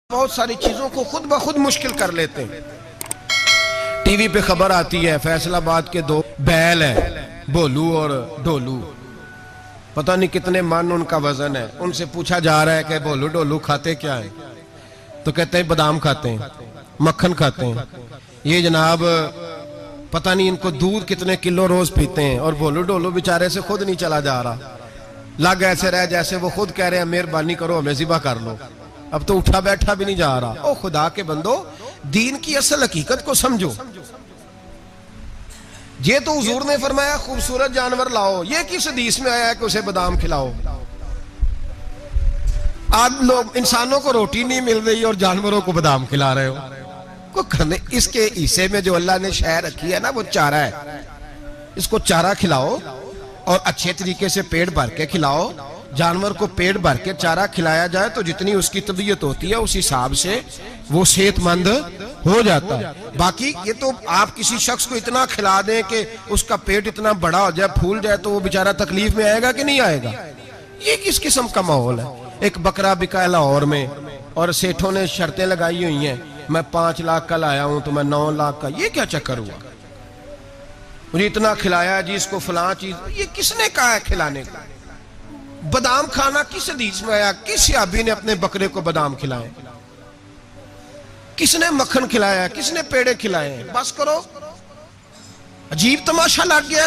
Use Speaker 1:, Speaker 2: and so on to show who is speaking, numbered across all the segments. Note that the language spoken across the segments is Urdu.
Speaker 1: بہت ساری چیزوں کو خود بخود مشکل کر لیتے ہیں۔ ٹی وی پہ خبر آتی ہے فیصل آباد کے دو بیل ہیں، بولو اور ڈولو، پتہ نہیں کتنے من ان کا وزن ہے۔ ان سے پوچھا جا رہا ہے کہ بولو ڈولو کھاتے کیا ہیں؟ تو کہتے ہیں بادام کھاتے ہیں، مکھن کھاتے ہیں۔ یہ جناب پتہ نہیں ان کو دودھ کتنے کلو روز پیتے ہیں، اور بولو ڈولو بیچارے سے خود نہیں چلا جا رہا، لگ ایسے رہ جیسے وہ خود کہہ رہے ہیں مہربانی کرو ہمیں ذبح کر لو، اب تو اٹھا بیٹھا بھی نہیں جا رہا۔ او خدا کے بندو، دین کی اصل حقیقت کو سمجھو۔ یہ تو حضور نے فرمایا خوبصورت جانور لاؤ، یہ کس حدیث میں آیا ہے کہ اسے بادام کھلاؤ؟ آج لوگ انسانوں کو روٹی نہیں مل رہی اور جانوروں کو بادام کھلا رہے ہو۔ اس کے حصے میں جو اللہ نے شے رکھی ہے نا وہ چارہ ہے، اس کو چارہ کھلاؤ اور اچھے طریقے سے پیٹ بھر کے کھلاؤ۔ جانور کو پیٹ بھر کے چارہ کھلایا جائے تو جتنی اس کی طبیعت ہوتی ہے اس حساب سے وہ صحت مند ہو جاتا ہے۔ باقی یہ تو آپ کسی شخص کو اتنا کھلا دیں کہ اس کا پیٹ اتنا بڑا ہو جائے، پھول جائے، تو وہ بیچارہ تکلیف میں آئے گا کہ نہیں آئے گا؟ یہ کس قسم کا ماحول ہے؟ ایک بکرا بکا ہے لاہور میں، اور سیٹھوں نے شرطیں لگائی ہوئی ہیں، میں 5 لاکھ کا لایا ہوں تو میں 9 لاکھ کا۔ یہ کیا چکر ہوا؟ مجھے اتنا کھلایا جی اس کو فلاں چیز، یہ کس نے کہا ہے کھلانے کا؟ بادام کھانا کس حدیث میں آیا؟ کس صحابی نے اپنے بکرے کو بادام کھلائے؟ کس نے مکھن کھلایا؟ کس نے پیڑے کھلائے؟ بس کرو، عجیب تماشا لگ گیا۔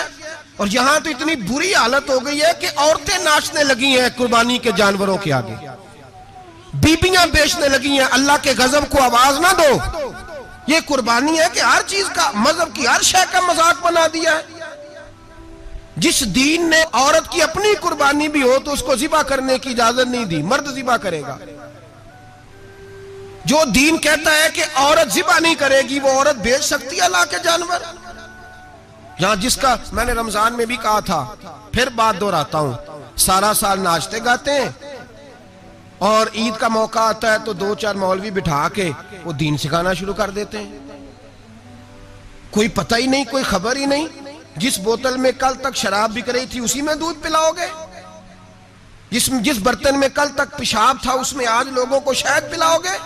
Speaker 1: اور یہاں تو اتنی بری حالت ہو گئی ہے کہ عورتیں ناچنے لگی ہیں قربانی کے جانوروں کے آگے، بیبیاں بیچنے لگی ہیں۔ اللہ کے غضب کو آواز نہ دو۔ یہ قربانی ہے کہ ہر چیز کا، مذہب کی ہر شے کا مذاق بنا دیا ہے۔ جس دین نے عورت کی اپنی قربانی بھی ہو تو اس کو ذبح کرنے کی اجازت نہیں دی، مرد ذبح کرے گا۔ جو دین کہتا ہے کہ عورت ذبح نہیں کرے گی، وہ عورت بیچ سکتی ہے اللہ کے جانور؟ یہاں جس کا میں نے رمضان میں بھی کہا تھا، پھر بات دہراتا ہوں، سارا سال ناچتے گاتے ہیں، اور عید کا موقع آتا ہے تو 2-4 مولوی بٹھا کے وہ دین سکھانا شروع کر دیتے ہیں۔ کوئی پتہ ہی نہیں، کوئی خبر ہی نہیں۔ جس بوتل میں کل تک شراب بک رہی تھی اسی میں دودھ پلاؤ گے؟ جس برتن میں کل تک پیشاب تھا اس میں آج لوگوں کو شہد پلاؤ گے؟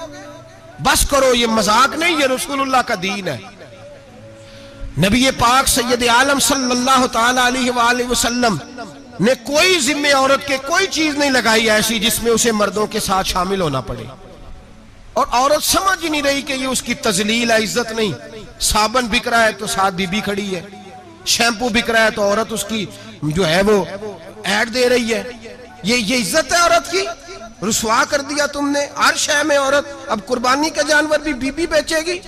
Speaker 1: بس کرو، یہ مذاق نہیں، یہ رسول اللہ کا دین ہے۔ نبی پاک سید عالم صلی اللہ تعالی علیہ وآلہ وسلم نے کوئی ذمہ عورت کے کوئی چیز نہیں لگائی ایسی جس میں اسے مردوں کے ساتھ شامل ہونا پڑے، اور عورت سمجھ ہی نہیں رہی کہ یہ اس کی تذلیل ہے، عزت نہیں۔ صابن بک رہا ہے تو ساتھ بی بی کھڑی ہے، شیمپو بک رہا ہے تو عورت اس کی جو ہے وہ ایڈ دے رہی ہے۔ یہ عزت ہے عورت کی؟ رسوا کر دیا تم نے ہر شے میں عورت۔ اب قربانی کے جانور بھی بی بی بیچے گی؟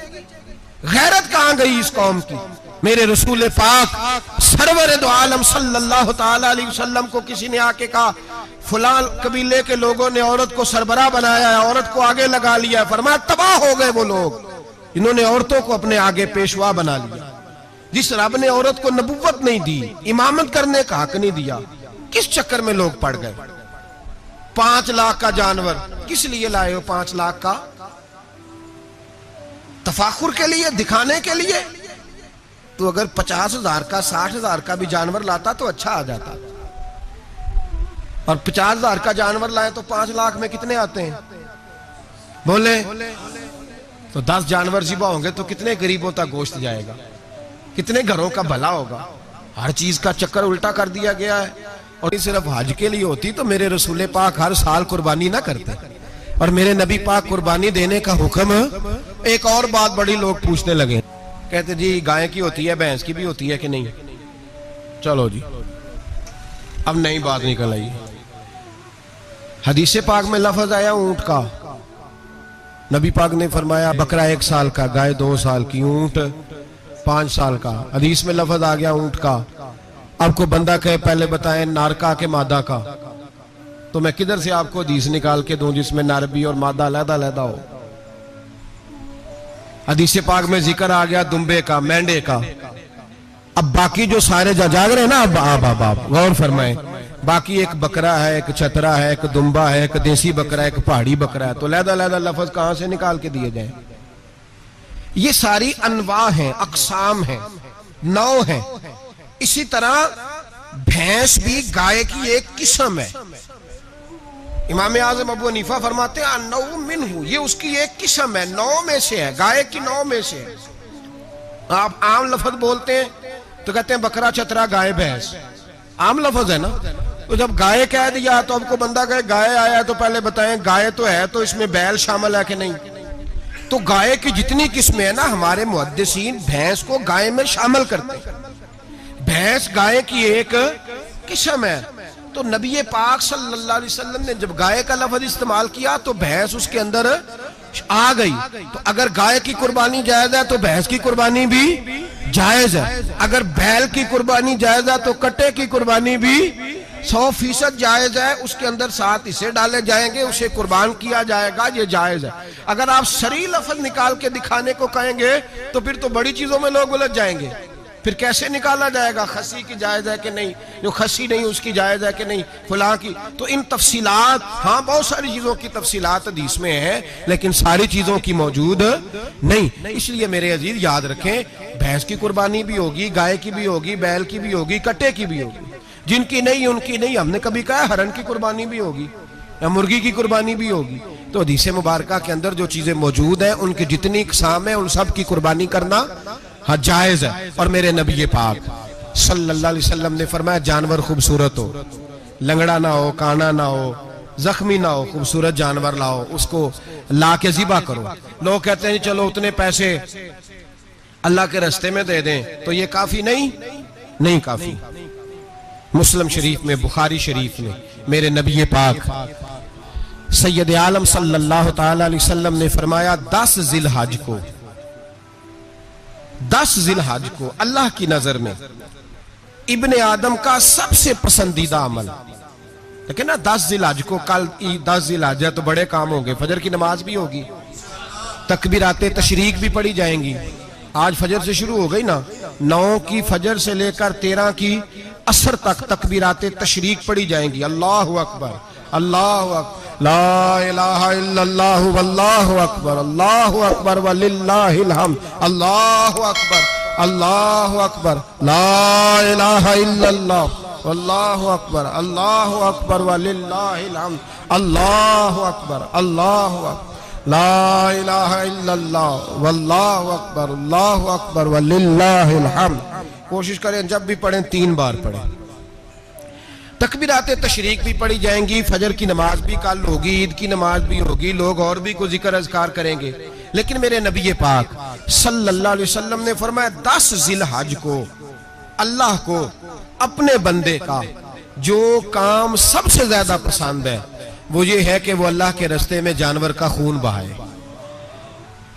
Speaker 1: غیرت کہاں گئی اس قوم کی؟ میرے رسول پاک سرور دو عالم صلی اللہ تعالی علیہ وسلم کو کسی نے آ کے کہا فلاں قبیلے کے لوگوں نے عورت کو سربراہ بنایا ہے، عورت کو آگے لگا لیا ہے، فرمایا تباہ ہو گئے وہ لوگ، انہوں نے عورتوں کو اپنے آگے پیشوا بنا لیا۔ جس رب نے عورت کو نبوت نہیں دی، امامت کرنے کا حق نہیں دیا، کس چکر میں لوگ پڑ گئے؟ 5 لاکھ کا جانور کس لیے لائے ہو؟ 5 لاکھ کا تفاخر کے لیے، دکھانے کے لیے؟ تو اگر 50,000 کا 60,000 کا بھی جانور لاتا تو اچھا آ جاتا، اور 50,000 کا جانور لائے تو 5 لاکھ میں کتنے آتے ہیں؟ بولے تو 10 جانور ذبح ہوں گے تو کتنے غریبوں تک گوشت جائے گا؟ کتنے گھروں کا بھلا ہوگا؟ ہر چیز کا چکر الٹا کر دیا گیا ہے۔ اور یہ صرف حج کے لیے ہوتی تو میرے رسول پاک ہر سال قربانی نہ کرتے، اور میرے نبی پاک قربانی دینے کا حکم۔ ایک اور بات بڑی لوگ پوچھنے لگے، کہتے جی گائے کی ہوتی ہے، بھینس کی بھی ہوتی ہے کہ نہیں؟ چلو جی اب نئی بات نکل آئی۔ حدیث پاک میں لفظ آیا اونٹ کا، نبی پاک نے فرمایا بکرا 1 سال کا، گائے 2 سال کی، اونٹ 5 سال کا۔ حدیث میں لفظ آ گیا اونٹ کا۔ اب کو بندہ کہے پہلے بتائیں نر کا کہ مادہ کا، تو میں کدھر سے آپ کو حدیث نکال کے دوں جس میں نر بھی اور مادہ علیحدہ علیحدہ ہو؟ حدیث پاک میں ذکر آ گیا دمبے کا، مینڈے کا۔ اب باقی جو سارے جاگ رہے ہیں نا، اب غور فرمائیں، باقی ایک بکرا ہے، ایک چھترا ہے، ایک دمبا ہے، ایک دیسی بکرا ہے، ایک پہاڑی بکرا ہے، تو علیحدہ علیحدہ لفظ کہاں سے نکال کے دیے جائیں؟ یہ ساری انواع ہیں، اقسام ہیں، نوع ہیں۔ اسی طرح بھینس بھی گائے کی ایک قسم ہے، امام اعظم ابو حنیفہ فرماتے ہیں النوع منہ، یہ اس کی ایک قسم ہے، نوع میں سے ہے، گائے کی نوع میں سے ہے۔ آپ عام لفظ بولتے ہیں تو کہتے ہیں بکرا چترا گائے بھینس، عام لفظ ہے نا۔ تو جب گائے کہہ دیا تو اب کو بندہ کہے گائے آیا تو پہلے بتائیں گائے تو ہے تو اس میں بیل شامل ہے کہ نہیں؟ تو گائے کی جتنی قسمیں ہیں نا، ہمارے محدثین بھینس کو گائے میں شامل کرتے ہیں، بھینس گائے کی ایک قسم ہے۔ تو نبی پاک صلی اللہ علیہ وسلم نے جب گائے کا لفظ استعمال کیا تو بھینس اس کے اندر آ گئی۔ تو اگر گائے کی قربانی جائز ہے تو بھینس کی قربانی بھی جائز ہے، اگر بیل کی قربانی جائز ہے تو کٹے کی قربانی بھی 100% جائز ہے، اس کے اندر 7 حصے ڈالے جائیں گے، اسے قربان کیا جائے گا، یہ جائز ہے۔ اگر آپ صریح لفظ نکال کے دکھانے کو کہیں گے تو پھر تو بڑی چیزوں میں لوگ الجھ جائیں گے، پھر کیسے نکالا جائے گا خسی کی جائز ہے کہ نہیں، جو خسی نہیں اس کی جائز ہے کہ نہیں، فلاں کی۔ تو ان تفصیلات، ہاں بہت ساری چیزوں کی تفصیلات حدیث میں ہیں لیکن ساری چیزوں کی موجود نہیں۔ اس لیے میرے عزیز یاد رکھیں، بھینس کی قربانی بھی ہوگی، گائے کی بھی ہوگی، بیل کی بھی ہوگی، کٹے کی بھی ہوگی، جن کی نہیں ان کی نہیں۔ ہم نے کبھی کہا ہرن کی قربانی بھی ہوگی یا مرغی کی قربانی بھی ہوگی۔ تو حدیث مبارکہ کے اندر جو چیزیں موجود ہیں ان کی جتنی اقسام ہیں ان سب کی قربانی کرنا ہاں جائز ہے۔ اور میرے نبی پاک صلی اللہ علیہ وسلم نے فرمایا جانور خوبصورت ہو، لنگڑا نہ ہو، کانا نہ ہو، زخمی نہ ہو، خوبصورت جانور لاؤ، اس کو لا کے ذبح کرو۔ لوگ کہتے ہیں چلو اتنے پیسے اللہ کے راستے میں دے دیں تو یہ کافی نہیں کافی۔ مسلم شریف میں، بخاری شریف میں میرے نبی پاک سید عالم صلی اللہ تعالی علیہ وسلم نے فرمایا 10 ذی الحج کو اللہ کی نظر میں ابن آدم کا سب سے پسندیدہ عمل، لیکن نا 10 ذی الحج کو، کل 10 ذی الحج ہے تو بڑے کام ہوں گے، فجر کی نماز بھی ہوگی، تکبیرات تشریق بھی پڑھی جائیں گی۔ آج فجر سے شروع ہو گئی نا، 9 کی فجر سے لے کر 13 کی عصر تک تکبیرات تشریق پڑھی جائیں گی۔ اللہ اکبر، اللہ اکبر، لا الہ الا اللہ واللہ اکبر، اللہ اکبر وللہ الحمد، اللہ اکبر، اللہ اکبر، لا الہ الا اللہ واللہ اکبر، اللہ اکبر وللہ الحمد، اللہ اکبر، اللہ اکبر، لا الہ الا اللہ واللہ اکبر، اللہ اکبر وللہ الحمد۔ کوشش کریں جب بھی پڑھیں 3 بار پڑھیں۔ تکبیرات تشریق بھی پڑھی جائیں گی، فجر کی نماز بھی کل ہوگی، عید کی نماز بھی ہوگی، لوگ اور بھی کوئی ذکر اذکار کریں گے۔ لیکن میرے نبی پاک صلی اللہ علیہ وسلم نے فرمایا 10 ذی الحج کو اللہ کو اپنے بندے کا جو کام سب سے زیادہ پسند ہے وہ یہ ہے کہ وہ اللہ کے راستے میں جانور کا خون بہائے۔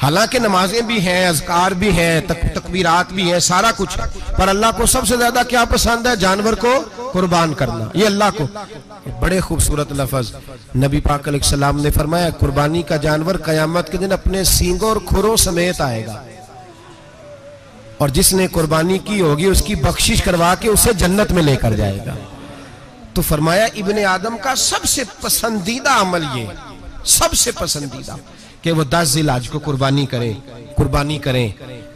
Speaker 1: حالانکہ نمازیں بھی ہیں، اذکار بھی ہیں، تکبیرات بھی ہیں، سارا کچھ ہے، پر اللہ کو سب سے زیادہ کیا پسند ہے؟ جانور کو قربان کرنا۔ یہ اللہ کو بڑے خوبصورت لفظ نبی پاک علیہ السلام نے فرمایا قربانی کا جانور قیامت کے دن اپنے سینگوں اور کھروں سمیت آئے گا، اور جس نے قربانی کی ہوگی اس کی بخشش کروا کے اسے جنت میں لے کر جائے گا۔ تو فرمایا ابن آدم کا سب سے پسندیدہ عمل یہ، سب سے پسندیدہ، کہ وہ 10 ذی الحج کو قربانی کریں،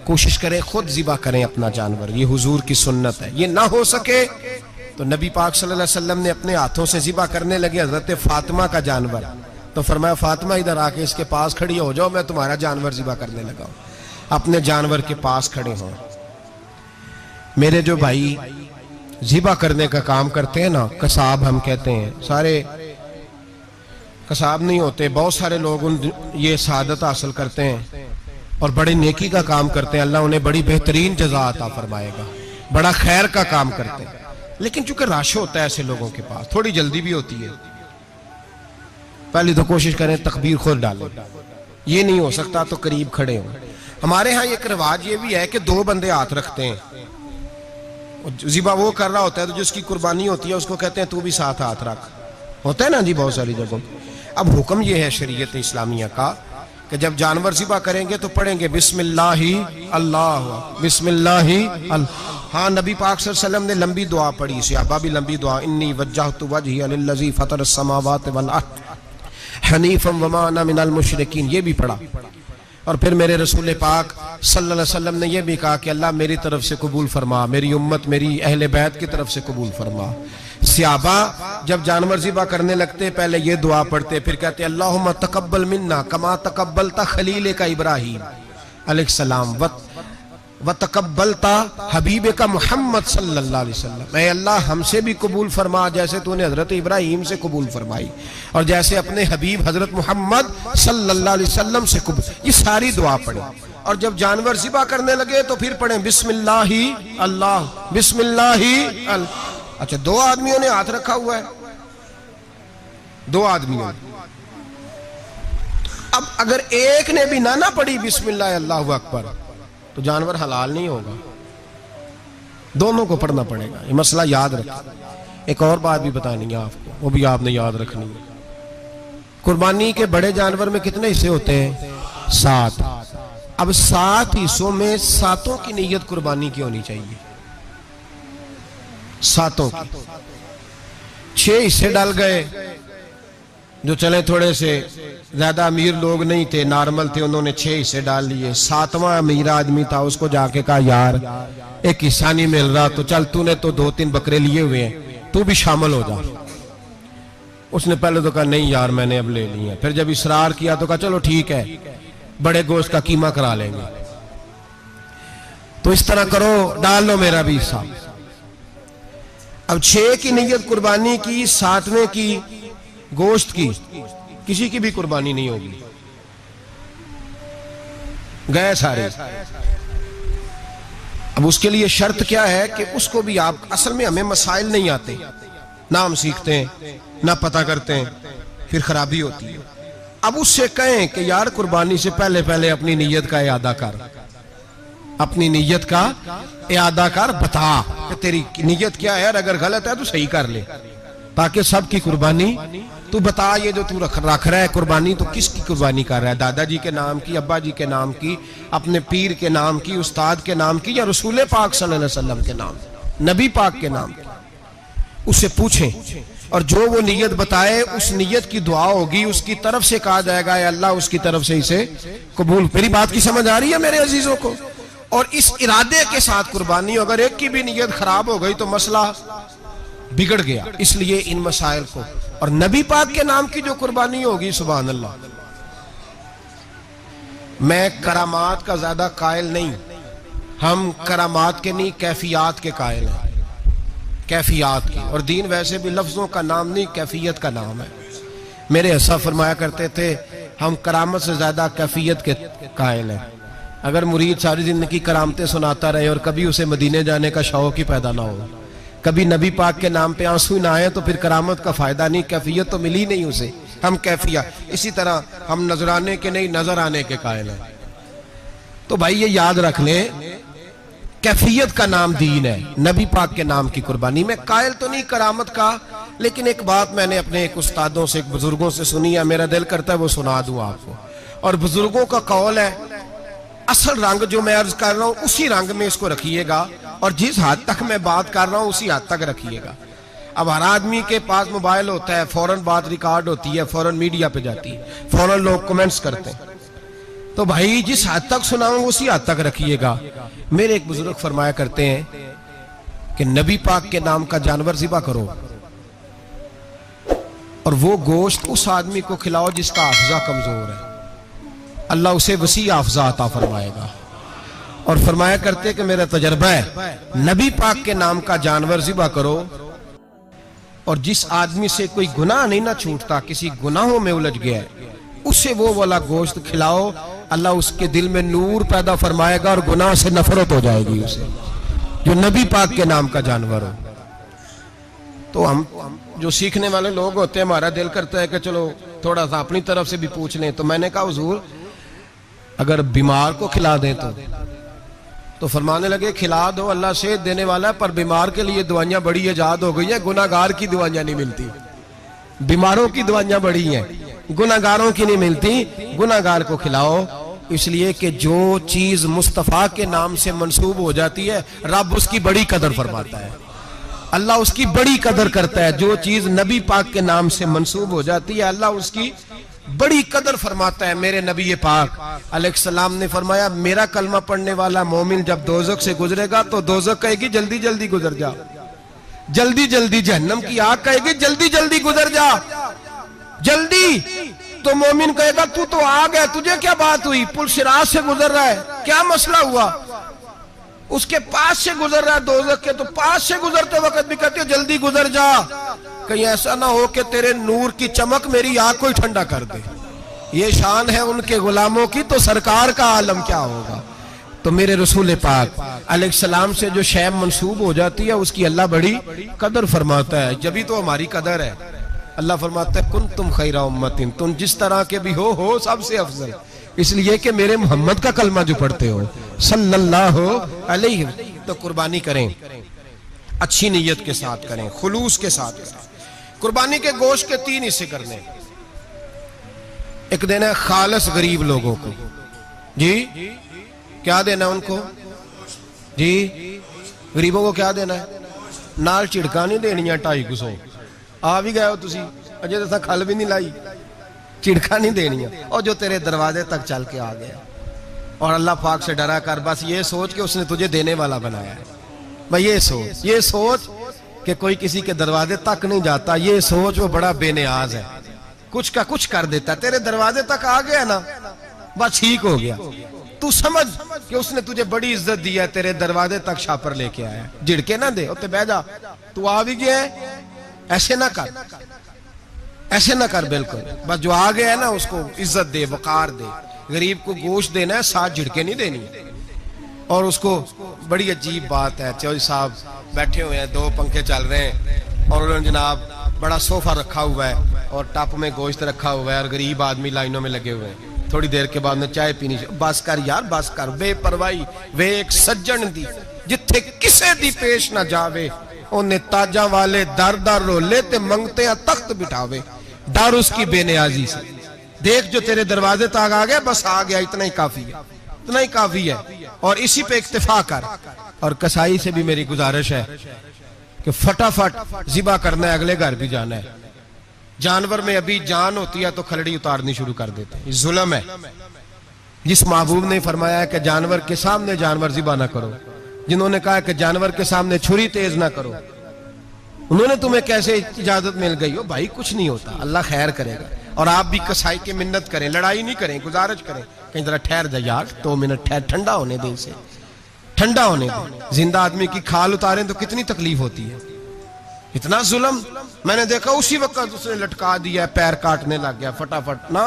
Speaker 1: کوشش کریں خود ذبح کریں اپنا جانور۔ یہ حضور کی سنت ہے۔ یہ نہ ہو سکے تو نبی پاک صلی اللہ علیہ وسلم نے اپنے ہاتھوں سے ذبح کرنے لگے حضرت فاطمہ کا جانور، تو فرمایا فاطمہ ادھر آ کے اس کے پاس کھڑی ہو جاؤ، میں تمہارا جانور ذبح کرنے لگا ہوں۔ اپنے جانور کے پاس کھڑے ہوں۔ میرے جو بھائی ذبح کرنے کا کام کرتے ہیں نا، قصاب ہم کہتے ہیں، سارے قصاب نہیں ہوتے، بہت سارے لوگ یہ سعادت حاصل کرتے ہیں اور بڑے نیکی کا کام کرتے ہیں، اللہ انہیں بڑی بہترین جزا عطا فرمائے گا، بڑا خیر کا کام کرتے ہیں۔ لیکن چونکہ رش ہوتا ہے ایسے لوگوں کے پاس، تھوڑی جلدی بھی ہوتی ہے، پہلی تو کوشش کریں تکبیر خود ڈالیں، یہ نہیں ہو سکتا تو قریب کھڑے ہوں۔ ہمارے ہاں ایک رواج یہ بھی ہے کہ 2 بندے ہاتھ رکھتے ہیں، ذبح وہ کر رہا ہوتا ہے تو جس کی قربانی ہوتی ہے اس کو کہتے ہیں تو بھی ساتھ ہاتھ رکھ، ہوتا ہے نا جی بہت ساری جگہوں۔ اب حکم یہ ہے شریعت اسلامیہ کا کہ جب جانور ذبح کریں گے تو پڑھیں گے بسم اللہ اللہ، بسم اللہ اللہ۔ ہاں نبی پاک صلی اللہ علیہ وسلم نے لمبی دعا پڑھی، صحابہ بھی لمبی دعا، انی وجہت وجہی للذی فطر السماوات والارض حنیفا وما انا من المشرکین، یہ بھی پڑھا۔ اور پھر میرے رسول پاک صلی اللہ علیہ وسلم نے یہ بھی کہا کہ اللہ میری طرف سے قبول فرما، میری امت، میری اہل بیت کی طرف سے قبول فرما۔ صحابہ جب جانور ذبح کرنے لگتے پہلے یہ دعا پڑھتے، پھر کہتے اللہم تقبل منا کما تقبلت خلیل کا ابراہیم علیہ السلام وتقبلت حبیب کا محمد صلی اللہ علیہ وسلم، اے اللہ ہم سے بھی قبول فرما جیسے تو نے حضرت ابراہیم سے قبول فرمائی اور جیسے اپنے حبیب حضرت محمد صلی اللہ علیہ وسلم سے قبول. یہ ساری دعا پڑھی اور جب جانور ذبح کرنے لگے تو پھر پڑھیں بسم اللہ اللہ بسم اللہ اللہ. اچھا دو آدمیوں نے ہاتھ رکھا ہوا ہے، دو آدمیوں نے. اب اگر ایک نے بھی نہ پڑھی بسم اللہ اللہ اکبر تو جانور حلال نہیں ہوگا، دونوں کو پڑھنا پڑے گا. یہ مسئلہ یاد رکھیں. ایک اور بات بھی بتانی ہے آپ کو، وہ بھی آپ نے یاد رکھنی ہے. قربانی کے بڑے جانور میں کتنے حصے ہوتے ہیں؟ 7. اب 7 حصوں میں 7 کی نیت قربانی کی ہونی چاہیے. 7 کی 6 حصے ڈال گئے، جو چلے تھوڑے سے زیادہ امیر لوگ نہیں تھے، نارمل تھے، انہوں نے 6 حصے ڈال لیے. 7واں امیر آدمی تھا، اس کو جا کے کہا یار ایک حصہ نہیں مل رہا تو چل تو نے تو 2-3 بکرے لیے ہوئے ہیں تو بھی شامل ہو جا. اس نے پہلے تو کہا نہیں یار میں نے اب لے لی ہیں. پھر جب اصرار کیا تو کہا چلو ٹھیک ہے بڑے گوشت کا قیمہ کرا لیں گے. تو اس طرح کرو ڈال لو میرا بھی حصہ. اب 6 کی نیت قربانی کی، 7ویں کی گوشت کی، کسی کی بھی قربانی نہیں ہوگی، گئے سارے. اب اس کے لیے شرط کیا ہے کہ اس کو بھی آپ، اصل میں ہمیں مسائل نہیں آتے، نہ ہم سیکھتے ہیں نہ پتہ کرتے ہیں، پھر خرابی ہوتی ہے. اب اس سے کہیں کہ یار قربانی سے پہلے اپنی نیت کا اعادہ کر، اپنی نیت کا اعادہ کر، بتا کہ تیری نیت کیا ہے، اگر غلط ہے تو صحیح کر لے تاکہ سب کی قربانی تو بتا. یہ جو تو رکھ رہا ہے قربانی تو کس کی قربانی کر رہا ہے؟ دادا جی کے نام کی، ابا جی کے نام کی، اپنے پیر کے نام کی، استاد کے نام کی، یا رسول پاک صلی اللہ علیہ وسلم کے نام، نبی پاک کے نام کی؟ اس سے پوچھیں اور جو وہ نیت بتائے اس نیت کی دعا ہوگی، اس کی طرف سے کہا جائے گا اے اللہ اس کی طرف سے اسے قبول. میری بات کی سمجھ آ رہی ہے میرے عزیزوں کو؟ اور اس ارادے کے ساتھ قربانی، اگر ایک کی بھی نیت خراب ہو گئی تو مسئلہ بگڑ گیا. اس لیے ان مسائل کو، اور نبی پاک کے نام کی جو قربانی ہوگی سبحان اللہ. میں کرامات کا زیادہ قائل نہیں، ہم کرامات کے نہیں کیفیات کے قائل ہیں، کیفیات کی. اور دین ویسے بھی لفظوں کا نام نہیں کیفیت کا نام ہے. میرے حصہ فرمایا کرتے تھے ہم کرامت سے زیادہ کیفیت کے قائل ہیں. اگر مرید ساری زندگی کرامتیں سناتا رہے اور کبھی اسے مدینے جانے کا شوق ہی پیدا نہ ہو، کبھی نبی پاک کے نام پہ آنسو نہ آئے تو پھر کرامت کا فائدہ نہیں، کیفیت تو ملی نہیں اسے. ہم کیفیت، اسی طرح ہم نظرانے کے نہیں نظر آنے کے قائل ہیں. تو بھائی یہ یاد رکھ لیں کیفیت کا نام دین ہے. نبی پاک کے نام کی قربانی میں قائل تو نہیں کرامت کا، لیکن ایک بات میں نے اپنے ایک استادوں سے، ایک بزرگوں سے سنی ہے، میرا دل کرتا ہے وہ سنا دوں آپ کو. اور بزرگوں کا قول ہے اصل رنگ جو میں عرض کر رہا ہوں اسی رنگ میں اس کو رکھیے گا، اور جس حد تک میں بات کر رہا ہوں اسی حد تک رکھیے گا. اب ہر آدمی کے پاس موبائل ہوتا ہے، فوراً بات ریکارڈ ہوتی ہے، فوراً میڈیا پہ جاتی ہے، فوراً لوگ کمنٹس کرتے ہیں. تو بھائی جس حد تک سناؤں اسی حد تک رکھیے گا. میرے ایک بزرگ فرمایا کرتے ہیں کہ نبی پاک کے نام کا جانور ذبح کرو اور وہ گوشت اس آدمی کو کھلاؤ جس کا حافظہ کمزور ہے، اللہ اسے وسیع حافظہ عطا فرمائے گا. اور فرمایا کرتے کہ میرا تجربہ ہے نبی پاک کے نام کا جانور ذبح کرو اور جس آدمی سے کوئی گناہ نہیں نہ چھوٹتا، کسی گناہوں میں الجھ گیا ہے، اسے وہ والا گوشت کھلاؤ، اللہ اس کے دل میں نور پیدا فرمائے گا اور گناہ سے نفرت ہو جائے گی اسے، جو نبی پاک کے نام کا جانور ہو. تو ہم جو سیکھنے والے لوگ ہوتے ہیں ہمارا دل کرتا ہے کہ چلو تھوڑا سا اپنی طرف سے بھی پوچھ لیں. تو میں نے کہا حضور اگر بیمار کو کھلا دیں تو فرمانے لگے کھلا دو، اللہ صحت دینے والا ہے، پر بیمار کے لیے دوائیاں بڑی ایجاد ہو گئی ہیں، گناہگار کی دوائیاں نہیں ملتی. بیماروں کی دوائیاں بڑی ہیں، گناہگاروں کی نہیں ملتی. گناہگار کو کھلاؤ، اس لیے کہ جو چیز مصطفیٰ کے نام سے منسوب ہو جاتی ہے رب اس کی بڑی قدر فرماتا ہے، اللہ اس کی بڑی قدر کرتا ہے. جو چیز نبی پاک کے نام سے منسوب ہو جاتی ہے اللہ اس کی بڑی قدر فرماتا ہے. میرے نبی پاک علیہ السلام نے فرمایا میرا کلمہ پڑھنے والا مومن جب دوزخ سے گزرے گا تو دوزخ کہے گی جلدی جلدی گزر جا، جلدی جلدی جہنم کی آگ کہے گی جلدی جلدی گزر جا جلدی. تو مومن کہے گا تو آگ ہے, تجھے کیا بات ہوئی, پل صراط سے گزر رہا ہے, کیا مسئلہ ہوا. اس کے پاس سے گزر رہا ہے دوزخ کے, تو پاس سے گزرتے وقت بھی کہتے جلدی گزر جا, کہیں ایسا نہ ہو کہ تیرے نور کی چمک میری آنکھ کو ہی ٹھنڈا کر دے. یہ شان ہے ان کے غلاموں کی, تو سرکار کا عالم کیا ہوگا. تو میرے رسول پاک علیہ السلام سے جو شے منسوب ہو جاتی ہے اس کی اللہ بڑی قدر فرماتا ہے, جبھی تو ہماری قدر ہے. اللہ فرماتا ہے کنتم خیر امت, تم جس طرح کے بھی ہو سب سے افضل, اس لیے کہ میرے محمد کا کلمہ جو پڑھتے ہو صلی اللہ علیہ. تو قربانی کریں, اچھی نیت کے ساتھ کریں, خلوص کے ساتھ کریں. قربانی کے گوشت کے 3 حصے کرنے. ایک دینا ہے خالص غریب لوگوں کو, جی کیا دینا ان کو, جی غریبوں کو کیا دینا ہے, نال چڑکا نہیں دینیاں 250 آ بھی گئے ہو تسی, اجے تو کھل بھی نہیں لائی, چڑکا نہیں دینیاں, اور جو تیرے دروازے تک چل کے آ گیا. اور اللہ پاک سے ڈرا کر, بس یہ سوچ کہ اس نے تجھے دینے والا بنایا ہے. بھئی یہ سوچ کہ کوئی کسی کے دروازے تک نہیں جاتا, یہ سوچ وہ بڑا بے نیاز ہے, کچھ کا کچھ کر دیتا. تیرے دروازے تک آ گیا نا, بس ٹھیک ہو گیا. تو سمجھ کہ اس نے تجھے بڑی عزت دی ہے, تیرے دروازے تک شاپر لے کے آیا. جھڑکے نہ دے, اتے بہ جا, تو آ بھی گیا ہے, ایسے نہ کر, ایسے نہ کر بالکل. بس جو آ گیا ہے نا اس کو عزت دے, وقار دے. غریب کو گوشت دینا ہے, 7 جھڑکے نہیں دینی. اور اس کو بڑی عجیب بات ہے, چودھری صاحب بیٹھے ہوئے ہیں, 2 پنکھے چل رہے ہیں, اور انہوں نے جناب بڑا صوفہ رکھا ہوا ہے اور ٹپ میں گوشت رکھا ہوا ہے, اور غریب آدمی لائنوں میں لگے ہوئے ہیں. تھوڑی دیر کے بعد میں چائے پینی, بس کر یار بس کر, بے پرواہی وے ایک سجن دی جتھے کسے دی پیش نہ جاوے, انہیں تاجاں والے در در رولے تے منگتے ہیں تخت بٹھاوے. ڈر اس کی بے نیازی سے, دیکھ جو تیرے دروازے تک آ گیا, بس آ گیا, اتنا ہی کافی ہے, اتنا ہی کافی ہے, اور اسی پہ اکتفا کر. اور کسائی سے بھی میری گزارش ہے کہ فٹافٹ ذبح کرنا ہے, اگلے گھر بھی جانا ہے. جانور میں ابھی جان ہوتی ہے تو کھلڑی اتارنی شروع کر دیتے ہیں, یہ ظلم ہے. جس محبوب نے فرمایا ہے کہ جانور کے سامنے جانور ذبح نہ کرو, جنہوں نے کہا کہ جانور کے سامنے چھری تیز نہ کرو, انہوں نے تمہیں کیسے اجازت مل گئی ہو؟ بھائی کچھ نہیں ہوتا, اللہ خیر کرے گا. اور آپ بھی کسائی کی منت کریں, لڑائی نہیں کریں, گزارش کریں, کہیں ذرا ٹھہر جا یار, 2 منٹ ٹھہر, ٹھنڈا ہونے دیں اسے, ٹھنڈا ہونے دیں. زندہ آدمی کی کھال اتاریں تو کتنی تکلیف ہوتی ہے. اتنا ظلم میں نے دیکھا, اسی وقت اس نے لٹکا دیا, پیر کاٹنے لگ گیا, فٹافٹ نہ,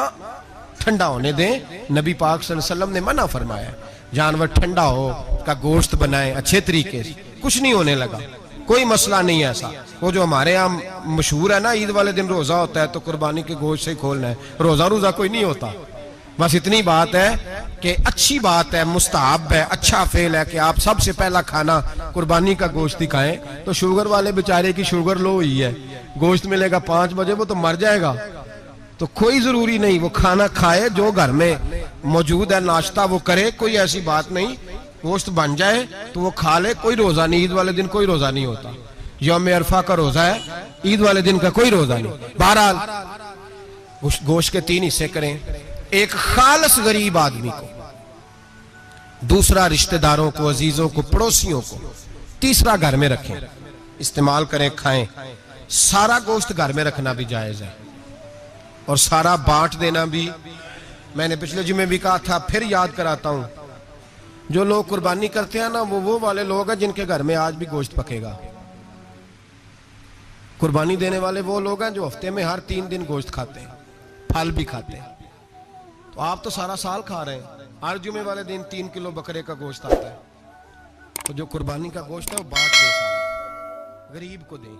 Speaker 1: ٹھنڈا ہونے دیں. نبی پاک صلی اللہ علیہ وسلم نے منع فرمایا, جانور ٹھنڈا ہو کا گوشت بنائیں اچھے طریقے سے, کچھ نہیں ہونے لگا, کوئی مسئلہ نہیں ہے ایسا. وہ جو ہمارے یہاں مشہور ہے نا, عید والے دن روزہ ہوتا ہے تو قربانی کے گوشت سے کھولنا ہے, روزہ کوئی نہیں ہوتا. بس اتنی بات ہے کہ اچھی بات ہے, مستحب ہے, اچھا فعل ہے کہ آپ سب سے پہلا کھانا قربانی کا گوشت ہی کھائیں. تو شوگر والے بیچارے کی شوگر لو ہوئی ہے, گوشت ملے گا 5 بجے, وہ تو مر جائے گا. تو کوئی ضروری نہیں, وہ کھانا کھائے جو گھر میں موجود ہے, ناشتہ وہ کرے, کوئی ایسی بات نہیں. گوشت بن جائے تو وہ کھا لے, کوئی روزہ نہیں. عید والے دن کوئی روزہ نہیں ہوتا, یوم عرفہ کا روزہ ہے, عید والے دن کا کوئی روزہ نہیں. بہرحال گوشت کے 3 حصے کریں. ایک خالص غریب آدمی کو, دوسرا رشتہ داروں کو, عزیزوں کو, پڑوسیوں کو, تیسرا گھر میں رکھیں, استعمال کریں, کھائیں. سارا گوشت گھر میں رکھنا بھی جائز ہے, اور سارا بانٹ دینا بھی. میں نے پچھلے جمعے بھی کہا تھا, پھر یاد کراتا ہوں, جو لوگ قربانی کرتے ہیں نا, وہ والے لوگ ہیں جن کے گھر میں آج بھی گوشت پکے گا. قربانی دینے والے وہ لوگ ہیں جو ہفتے میں ہر 3 دن گوشت کھاتے ہیں, پھل بھی کھاتے ہیں. تو آپ تو سارا سال کھا رہے ہیں, ہر جمعے والے دن 3 کلو بکرے کا گوشت آتا ہے. تو جو قربانی کا گوشت ہے وہ بانٹ دے, سارا غریب کو دیں.